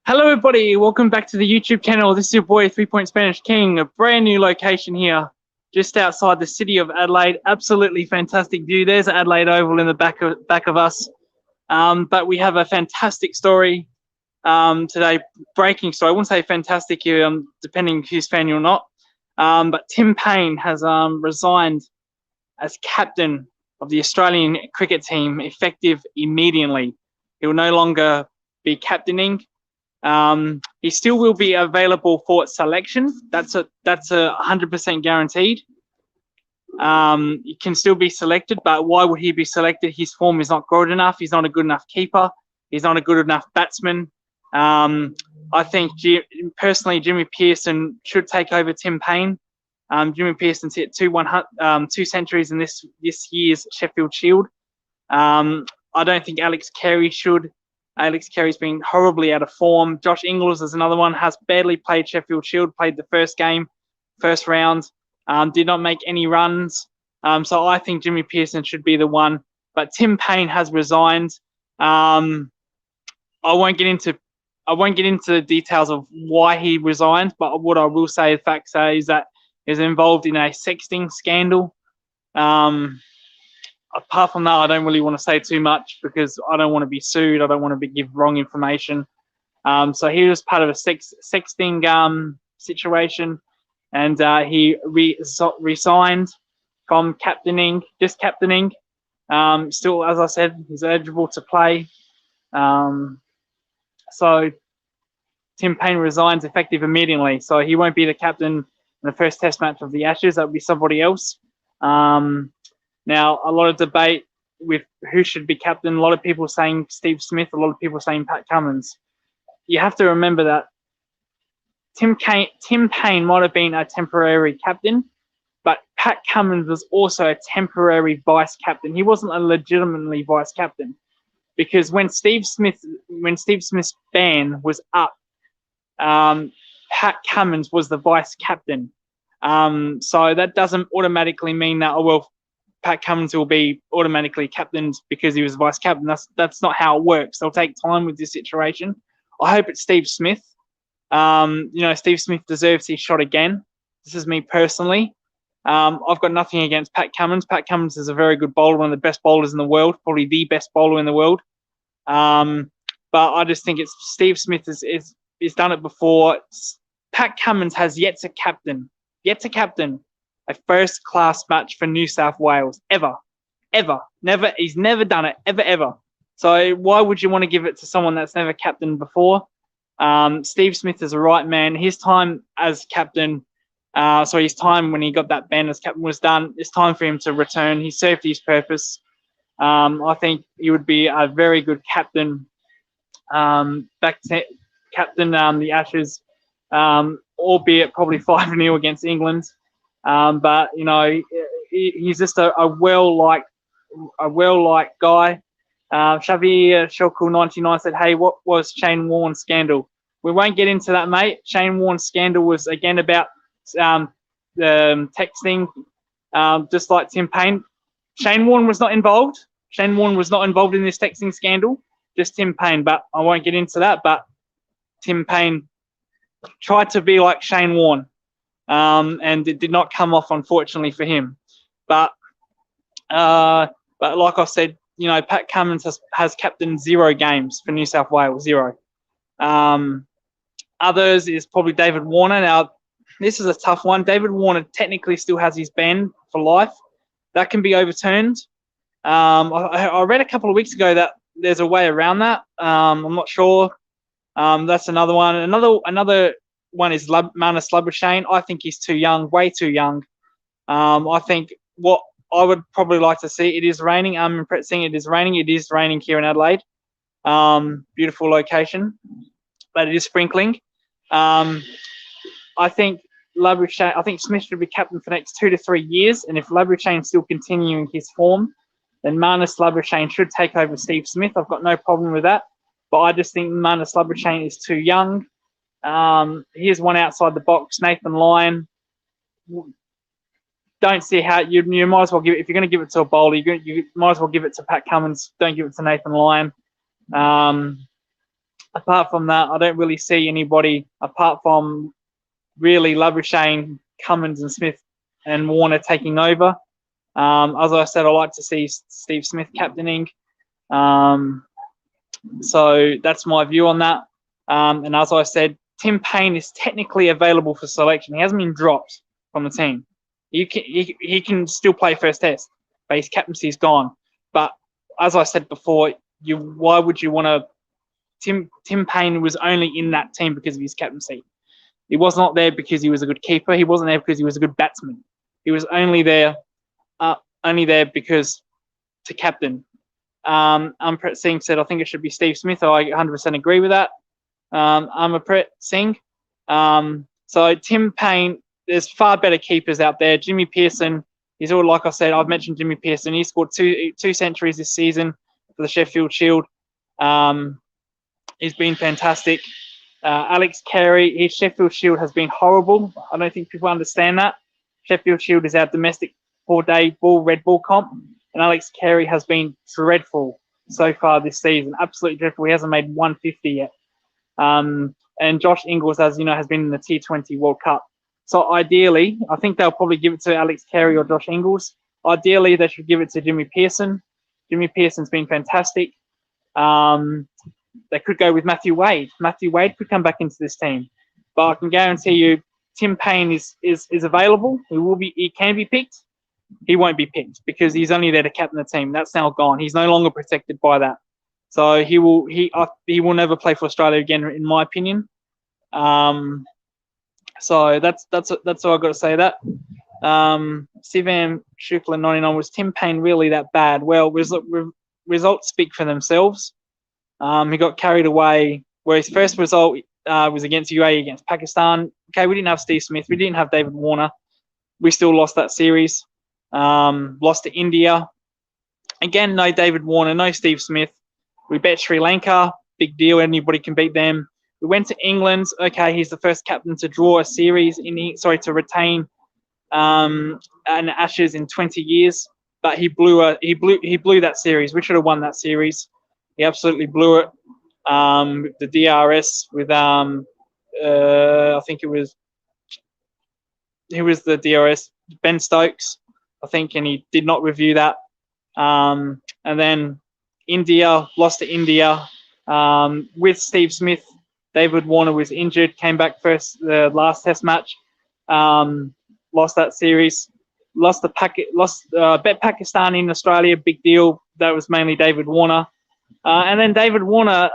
Hello, everybody. Welcome back to the YouTube channel. This is your boy, 3 Point Spanish King. A brand new location here, just outside the city of Adelaide. Absolutely fantastic view. There's Adelaide Oval in the back of us. But we have a fantastic story today, breaking story. I wouldn't say fantastic here, depending whose fan you're not. But Tim Paine has resigned as captain of the Australian cricket team, effective immediately. He will no longer be captaining. He still will be available for selection. That's a 100% guaranteed. He can still be selected, but why would he be selected? His form is not good enough. He's not a good enough keeper. He's not a good enough batsman. I think personally, Jimmy Peirson should take over Tim Paine. Jimmy Pearson's hit two centuries in this year's Sheffield Shield. I don't think Alex Carey should. Alex Carey's been horribly out of form. Josh Ingles is another one, has barely played Sheffield Shield, played the first game, first round, did not make any runs. So I think Jimmy Peirson should be the one. But Tim Paine has resigned. I won't get into the details of why he resigned, but what I will say, the fact is that he was involved in a sexting scandal. Apart from that, I don't really want to say too much because I don't want to be sued. I don't want to give wrong information. So he was part of a sexting situation, and he resigned from captaining, just captaining. Still, as I said, he's eligible to play. So Tim Paine resigns effective immediately. So he won't be the captain in the first Test match of the Ashes. That will be somebody else. Now, a lot of debate with who should be captain. A lot of people saying Steve Smith. A lot of people saying Pat Cummins. You have to remember that Tim Paine might have been a temporary captain, but Pat Cummins was also a temporary vice captain. He wasn't a legitimately vice captain because when Steve Smith's ban was up, Pat Cummins was the vice captain. So that doesn't automatically mean that, Pat Cummins will be automatically captained because he was vice captain. That's not how it works. They'll take time with this situation. I hope it's Steve Smith. Steve Smith deserves his shot again. This is me personally. I've got nothing against Pat Cummins. Pat Cummins is a very good bowler, one of the best bowlers in the world, probably the best bowler in the world. But I just think it's Steve Smith has done it before. Pat Cummins has yet to captain a first-class match for New South Wales, ever. Never. He's never done it, ever. So why would you want to give it to someone that's never captained before? Steve Smith is the right man. His time as captain, his time when he got that ban as captain was done. It's time for him to return. He served his purpose. I think he would be a very good captain, captain the Ashes, albeit probably 5-0 against England. But he's just a well-liked guy. Xavier Shokul 99 said, "Hey, what was Shane Warne's scandal?" We won't get into that, mate. Shane Warne's scandal was again about texting, just like Tim Paine. Shane Warne was not involved. Shane Warne was not involved in this texting scandal. Just Tim Paine. But I won't get into that. But Tim Paine tried to be like Shane Warne. And it did not come off, unfortunately, for him. But like I said, Pat Cummins has captained 0 games for New South Wales, 0. Others is probably David Warner. Now, this is a tough one. David Warner technically still has his ban for life. That can be overturned. I read a couple of weeks ago that there's a way around that. I'm not sure. That's another one. Another one is Marnus Labuschagne. I think he's too young, way too young. I think what I would probably like to see, it is raining. I'm seeing it is raining. It is raining here in Adelaide. Beautiful location, but it is sprinkling. I think Smith should be captain for the next 2 to 3 years. And if Labuschagne is still continuing his form, then Marnus Labuschagne should take over Steve Smith. I've got no problem with that. But I just think Marnus Labuschagne is too young. Here's one outside the box, Nathan Lyon. Don't see how you might as well give it. If you're going to give it to a bowler, you might as well give it to Pat Cummins. Don't give it to Nathan Lyon. apart from that, I don't really see anybody apart from really Labuschagne, Cummins, and Smith and Warner taking over. As I said, I like to see Steve Smith captaining. So that's my view on that. And as I said, Tim Paine is technically available for selection. He hasn't been dropped from the team. He can still play first test, but his captaincy is gone. But as I said before, why would you want to? Tim Paine was only in that team because of his captaincy. He was not there because he was a good keeper. He wasn't there because he was a good batsman. He was only there because to captain. Amrit Singh said, I think it should be Steve Smith. I 100% agree with that. Amrit Singh. So Tim Paine, there's far better keepers out there. Jimmy Peirson, he's all, like I said, I've mentioned Jimmy Peirson. He scored two centuries this season for the Sheffield Shield. He's been fantastic. Alex Carey, his Sheffield Shield has been horrible. I don't think people understand that. Sheffield Shield is our domestic 4-day red ball comp, and Alex Carey has been dreadful so far this season. Absolutely dreadful. He hasn't made 150 yet. And Josh Ingles, as you know, has been in the T20 World Cup. So ideally, I think they'll probably give it to Alex Carey or Josh Ingles. Ideally, they should give it to Jimmy Peirson. Jimmy Pearson's been fantastic. They could go with Matthew Wade. Matthew Wade could come back into this team. But I can guarantee you, Tim Paine is available. He can be picked. He won't be picked because he's only there to captain the team. That's now gone. He's no longer protected by that. So he will never play for Australia again, in my opinion. So that's all I've got to say. That Sivam Shukla 99, was Tim Paine really that bad? Well, results speak for themselves. He got carried away. Where his first result was against UAE against Pakistan. Okay, we didn't have Steve Smith. We didn't have David Warner. We still lost that series. Lost to India. Again, no David Warner, no Steve Smith. We bet Sri Lanka. Big deal. Anybody can beat them. We went to England. Okay, he's the first captain to draw a series to retain an Ashes in 20 years. But he blew that series. We should have won that series. He absolutely blew it. The DRS with I think it was the DRS, Ben Stokes, I think, and he did not review that. And then India, lost to India with Steve Smith. David Warner was injured, came back first the last Test match, lost that series. Bet Pakistan in Australia, big deal. That was mainly David Warner. And then David Warner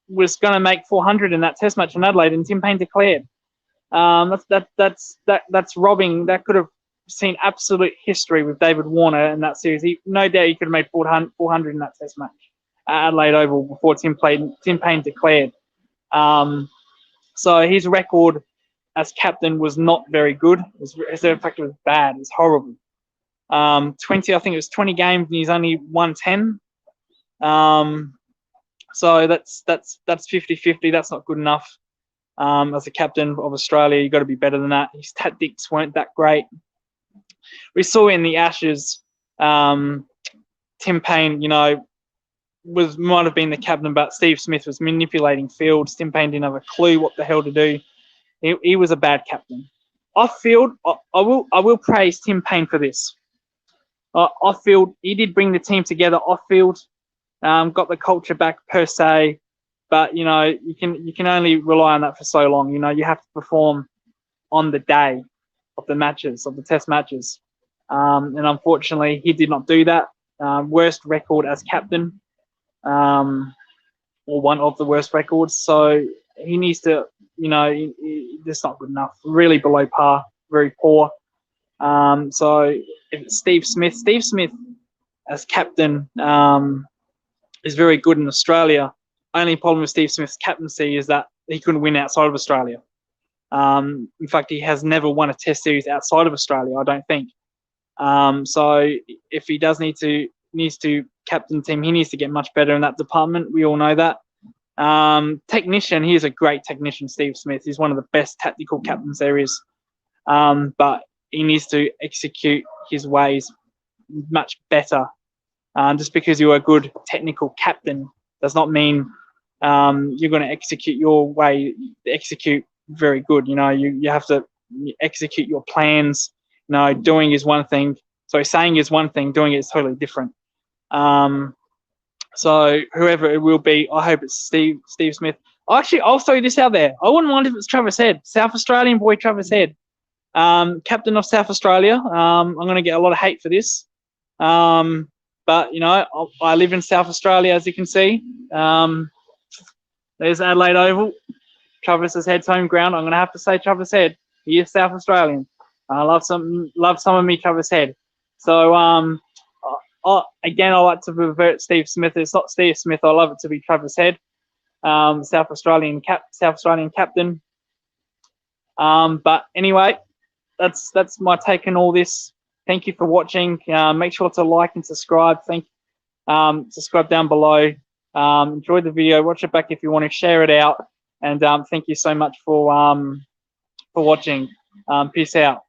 was going to make 400 in that Test match in Adelaide, and Tim Paine declared. That's robbing. That could have seen absolute history with David Warner in that series. No doubt he could have made 400 in that Test match at Adelaide Oval before Tim Paine declared. So his record as captain was not very good. In fact, it was bad. It was horrible. I think it was 20 games, and he's only won 10. So that's 50-50. That's not good enough. As a captain of Australia, you've got to be better than that. His tactics weren't that great. We saw in the Ashes, Tim Paine, might have been the captain, but Steve Smith was manipulating fields. Tim Paine didn't have a clue what the hell to do. He was a bad captain. Off field, I will praise Tim Paine for this. Off field, he did bring the team together. Off field, got the culture back per se, but you can only rely on that for so long. You have to perform on the day of the matches, of the Test matches, and unfortunately, he did not do that. Worst record as captain, or one of the worst records. So he needs to, that's not good enough. Really below par, very poor. So if it's Steve Smith as captain is very good in Australia. Only problem with Steve Smith's captaincy is that he couldn't win outside of Australia. In fact, he has never won a Test series outside of Australia, I don't think. So if he needs to captain the team, he needs to get much better in that department. We all know that. Technician, he is a great technician, Steve Smith. He's one of the best tactical captains there is. But he needs to execute his ways much better. Just because you're a good technical captain does not mean you're going to execute your way, execute very good. You know, you have to execute your plans. You know, doing is one thing. So saying is one thing, doing it is totally different. So whoever it will be, I hope it's Steve Smith. Actually, I'll throw this out there. I wouldn't mind if it's Travis Head, South Australian boy Travis Head, captain of South Australia. I'm going to get a lot of hate for this, but you know, I live in South Australia, as you can see. There's Adelaide Oval, Travis Head's home ground. I'm going to have to say Travis Head. He is South Australian. I love some of me Travis Head. So again, I like to revert Steve Smith. It's not Steve Smith. I love it to be Travis Head, South Australian captain. But anyway, that's my take on all this. Thank you for watching. Make sure to like and subscribe. Subscribe down below. Enjoy the video. Watch it back if you want to. Share it out. And thank you so much for watching. Peace out.